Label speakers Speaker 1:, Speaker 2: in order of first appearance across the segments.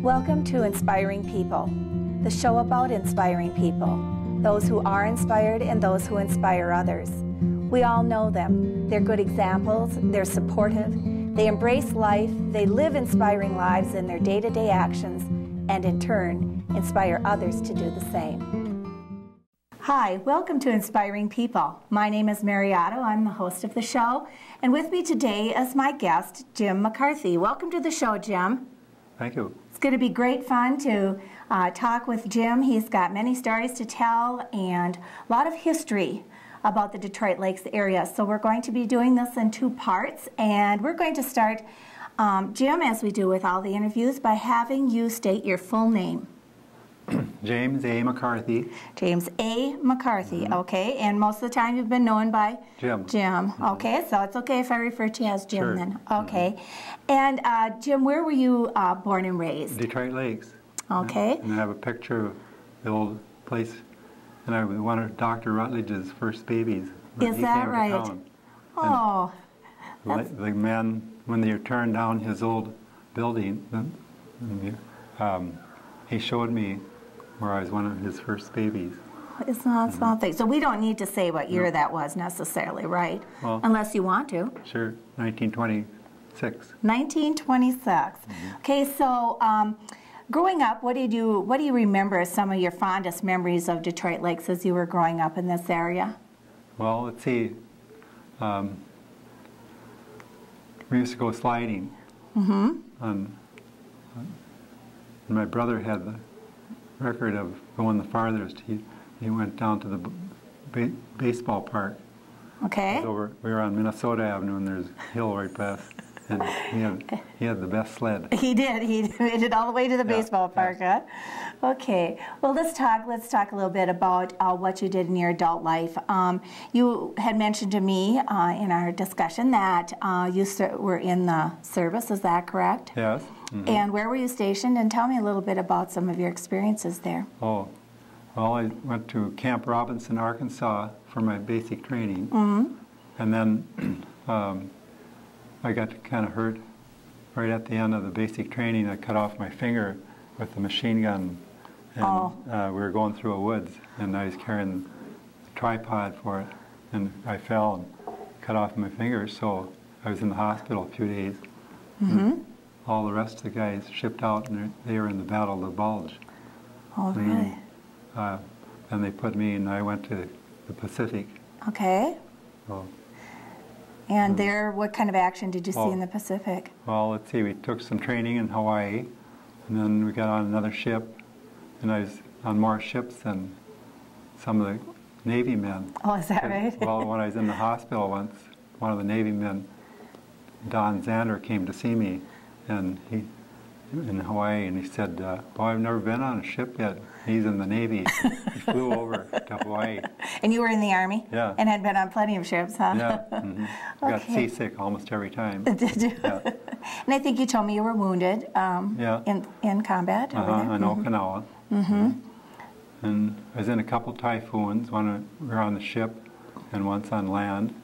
Speaker 1: Welcome to Inspiring People, the show about inspiring people, those who are inspired and those who inspire others. We all know them. They're good examples, they're supportive, they embrace life, they live inspiring lives in their day-to-day actions, and in turn, inspire others to do the same. Hi, welcome to Inspiring People. My name is Mariotto. I'm the host of the show, and with me today is my guest, Jim McCarthy. Welcome to the show, Jim.
Speaker 2: Thank you.
Speaker 1: It's going to be great fun to talk with Jim. He's got many stories to tell and a lot of history about the Detroit Lakes area. So we're going to be doing this in two parts, and we're going to start, Jim, as we do with all the interviews, by having you state your full name.
Speaker 2: James A. McCarthy.
Speaker 1: James A. McCarthy, okay. And most of the time you've been known by?
Speaker 2: Jim.
Speaker 1: Jim, okay. So it's okay if I refer to you as Jim
Speaker 2: Sure.
Speaker 1: then. Okay. And Jim, where were you born and raised?
Speaker 2: Detroit Lakes.
Speaker 1: Okay.
Speaker 2: And I have a picture of the old place, and I was one of Dr. Rutledge's first babies.
Speaker 1: Is that right? Oh.
Speaker 2: The man, when they turned down his old building, he showed me where I was one of his first babies.
Speaker 1: It's not something. So we don't need to say what year that was necessarily, right?
Speaker 2: Well,
Speaker 1: unless you want to.
Speaker 2: Sure, 1926.
Speaker 1: 1926. Okay, so growing up, what do you remember as some of your fondest memories of Detroit Lakes as you were growing up in this area?
Speaker 2: Well, let's see. We used to go sliding. And my brother had the record of going the farthest. He went down to the baseball park.
Speaker 1: Okay.
Speaker 2: We were on Minnesota Avenue, and there's a hill right past. And he had the best sled.
Speaker 1: He did. He made it all the way to the baseball park, huh? Okay. Well, let's talk a little bit about what you did in your adult life. You had mentioned to me in our discussion that you were in the service. Is that correct?
Speaker 2: Yes.
Speaker 1: And where were you stationed? And tell me a little bit about some of your experiences there.
Speaker 2: Oh, well, I went to Camp Robinson, Arkansas for my basic training. And then I got kind of hurt right at the end of the basic training. I cut off my finger with the machine gun, and we were going through a woods, and I was carrying the tripod for it, and I fell and cut off my finger, so I was in the hospital a few days. All the rest of the guys shipped out, and they were in the Battle of the Bulge.
Speaker 1: Oh, really?
Speaker 2: And they put me, and I went to the Pacific.
Speaker 1: Okay.
Speaker 2: So,
Speaker 1: and there, what kind of action did you see in the Pacific?
Speaker 2: Well, let's see, we took some training in Hawaii, and then we got on another ship, and I was on more ships than some of the Navy men.
Speaker 1: Oh, is that right?
Speaker 2: Well, when I was in the hospital once, one of the Navy men, Don Zander, came to see me, and in Hawaii, and he said, "Oh, I've never been on a ship yet." He's in the Navy. He flew over to Hawaii.
Speaker 1: And you were in the Army?
Speaker 2: Yeah.
Speaker 1: And had been on plenty of ships, huh?
Speaker 2: Yeah. I got seasick almost every time.
Speaker 1: Did you?
Speaker 2: Yeah.
Speaker 1: And I think you told me you were wounded in combat over there?
Speaker 2: In Okinawa. And I was in a couple typhoons. One we were on the ship, and once on land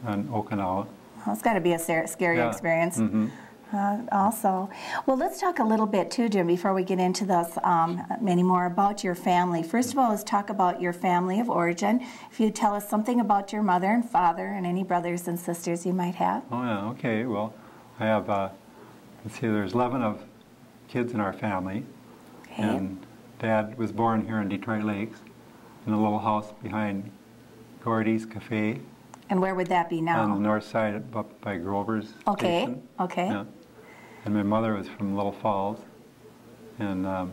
Speaker 2: on Okinawa.
Speaker 1: Well, it's got to be a scary experience. Also. Well, let's talk a little bit too, Jim, before we get into this many more about your family. First of all, let's talk about your family of origin. If you tell us something about your mother and father and any brothers and sisters you might have.
Speaker 2: Oh, yeah, okay. Well, I have, let's see, there's 11 of kids in our family. Okay. And Dad was born here in Detroit Lakes in a little house behind Gordy's Cafe.
Speaker 1: And where would that be now?
Speaker 2: On the north side, up by Grover's Station.
Speaker 1: Okay.
Speaker 2: Yeah. And my mother was from Little Falls. And let's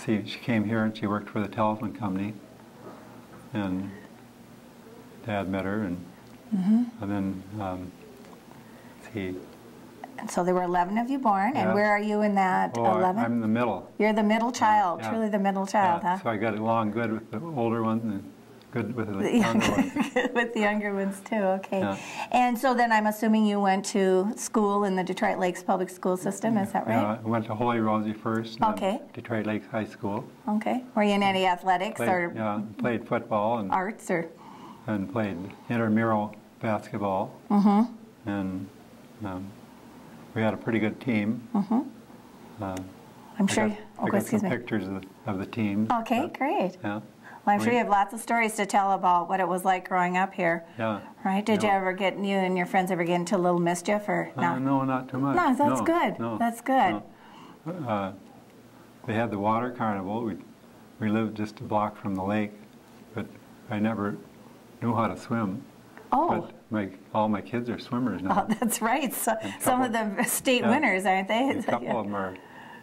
Speaker 2: see, she came here and she worked for the telephone company. And Dad met her, and then, let's see.
Speaker 1: And so there were 11 of you born, and where are you in that 11?
Speaker 2: I'm the middle.
Speaker 1: You're the middle child, truly the middle child, huh?
Speaker 2: So I got along good with the older ones, and good with the younger ones.
Speaker 1: With the younger ones too, okay.
Speaker 2: Yeah.
Speaker 1: And so then I'm assuming you went to school in the Detroit Lakes public school system, is that right?
Speaker 2: Yeah, I went to Holy Rosie first, and then Detroit Lakes High School.
Speaker 1: Okay. Were you in any athletics or?
Speaker 2: Yeah, played football and
Speaker 1: arts or?
Speaker 2: And played intramural basketball. And we had a pretty good team.
Speaker 1: I'm sure.
Speaker 2: I got some pictures of the team.
Speaker 1: Okay, great.
Speaker 2: Yeah.
Speaker 1: Well, I'm sure you have lots of stories to tell about what it was like growing up here.
Speaker 2: Yeah.
Speaker 1: Right? Did you and your friends ever get into a little mischief or no?
Speaker 2: No, not too much.
Speaker 1: No, that's good.
Speaker 2: No,
Speaker 1: that's good.
Speaker 2: No. They had the water carnival. We lived just a block from the lake, but I never knew how to swim.
Speaker 1: Oh.
Speaker 2: But all my kids are swimmers now.
Speaker 1: Oh, that's right. So, some of the state winners, aren't they?
Speaker 2: A couple of them are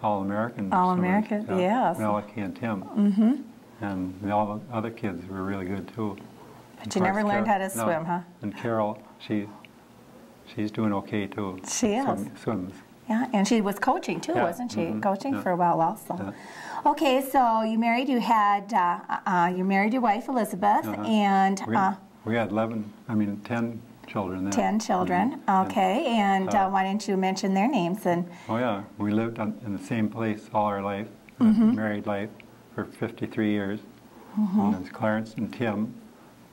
Speaker 2: All-American.
Speaker 1: All-American, yes.
Speaker 2: Malachi and Tim.
Speaker 1: Mm-hmm.
Speaker 2: And all the other kids were really good too.
Speaker 1: But you never learned how to swim, huh?
Speaker 2: And Carol, she's doing okay too.
Speaker 1: She is.
Speaker 2: Swims.
Speaker 1: Yeah, and she was coaching too, wasn't she?
Speaker 2: Mm-hmm.
Speaker 1: Coaching for a while also. Yeah. Okay, so you married. You had you married your wife Elizabeth, and
Speaker 2: we had 10 children then.
Speaker 1: 10 children.
Speaker 2: Mm-hmm.
Speaker 1: Okay, and why didn't you mention their names? And
Speaker 2: oh yeah, we lived in the same place all our life, married life, for 53 years. Mm-hmm. And it was Clarence and Tim,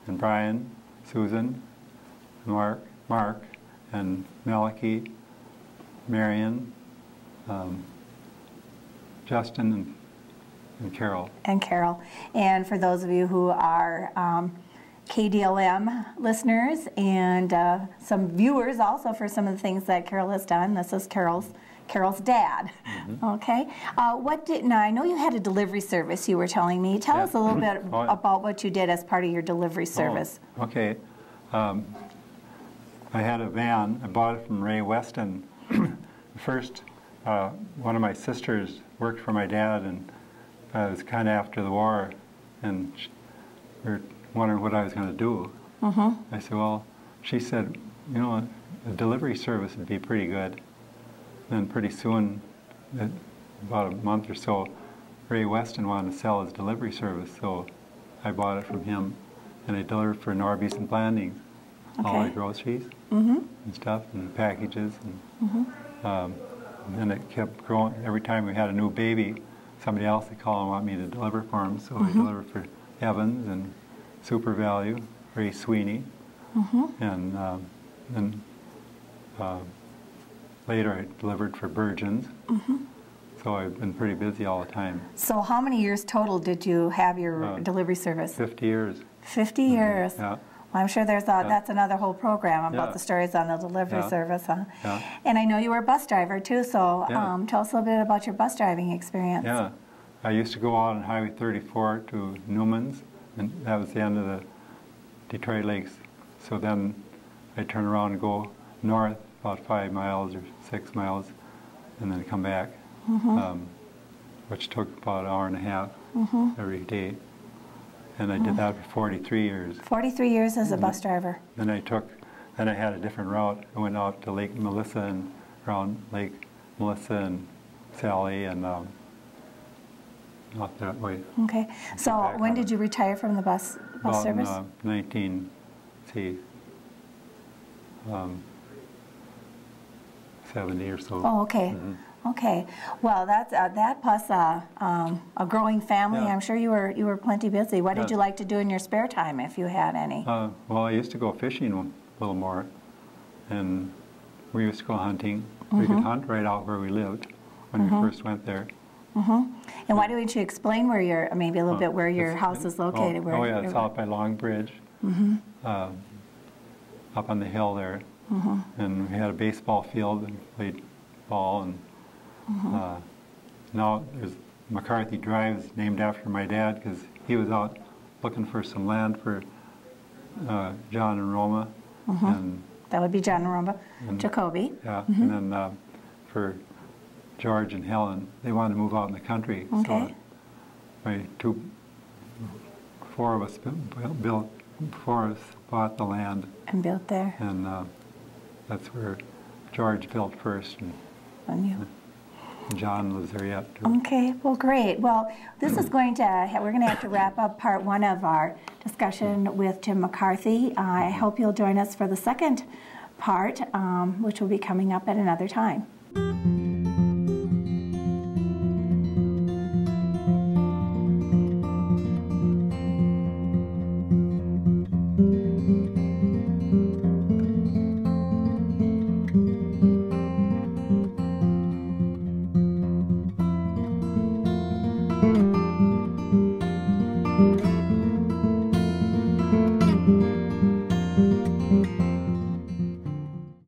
Speaker 2: and Brian, Susan, Mark, and Malachi, Marion, Justin, and Carol.
Speaker 1: And Carol. And for those of you who are KDLM listeners and some viewers also for some of the things that Carol has done, this is Carol's dad. Mm-hmm. Okay. Now I know you had a delivery service, you were telling me. Tell us a little bit about what you did as part of your delivery service.
Speaker 2: Oh, okay. I had a van. I bought it from Ray Weston. First, one of my sisters worked for my dad, and it was kind of after the war, and we were wondering what I was going to do. Mm-hmm. I said, well, she said, a delivery service would be pretty good. Then pretty soon, about a month or so, Ray Weston wanted to sell his delivery service, so I bought it from him, and I delivered for Norby's and Blandings, all the groceries and stuff, and packages, and then it kept growing. Every time we had a new baby, somebody else would call and want me to deliver for them, so I delivered for Evans and Super Value, Ray Sweeney, and then later I delivered for Virgins. So I've been pretty busy all the time.
Speaker 1: So how many years total did you have your delivery service?
Speaker 2: 50 years.
Speaker 1: 50 years.
Speaker 2: Yeah.
Speaker 1: Well, I'm sure that's another whole program about the stories on the delivery service, huh?
Speaker 2: Yeah.
Speaker 1: And I know you were a bus driver too, so tell us a little bit about your bus driving experience.
Speaker 2: Yeah. I used to go out on Highway 34 to Newman's, and that was the end of the Detroit Lakes. So then I'd turn around and go north about 5 miles or 6 miles, and then come back, which took about an hour and a half every day. And I did that for 43 years. 43
Speaker 1: years as a bus driver.
Speaker 2: Then I had a different route. I went out to Lake Melissa and around Lake Melissa and Sally and not that way.
Speaker 1: Okay. So when did you retire from the bus service?
Speaker 2: About 70 or so.
Speaker 1: Oh, okay. Okay. Well, that's that plus a growing family. I'm sure you were plenty busy. What did you like to do in your spare time, if you had any?
Speaker 2: Well, I used to go fishing a little more, and we used to go hunting. We could hunt right out where we lived when we first went there.
Speaker 1: And why don't you explain where maybe a little bit where your house is located?
Speaker 2: It's out by Long Bridge, up on the hill there. And we had a baseball field and played ball. And now there's McCarthy Drive is named after my dad because he was out looking for some land for John and Roma. And
Speaker 1: that would be John and Roma, Jacoby.
Speaker 2: Yeah, and then for George and Helen, they wanted to move out in the country.
Speaker 1: Okay.
Speaker 2: So four of us bought the land.
Speaker 1: And built there.
Speaker 2: And that's where George built first. And John lives there yet, too.
Speaker 1: Okay, well, great. Well, this is we're going to have to wrap up part one of our discussion with Jim McCarthy. I hope you'll join us for the second part, which will be coming up at another time. you.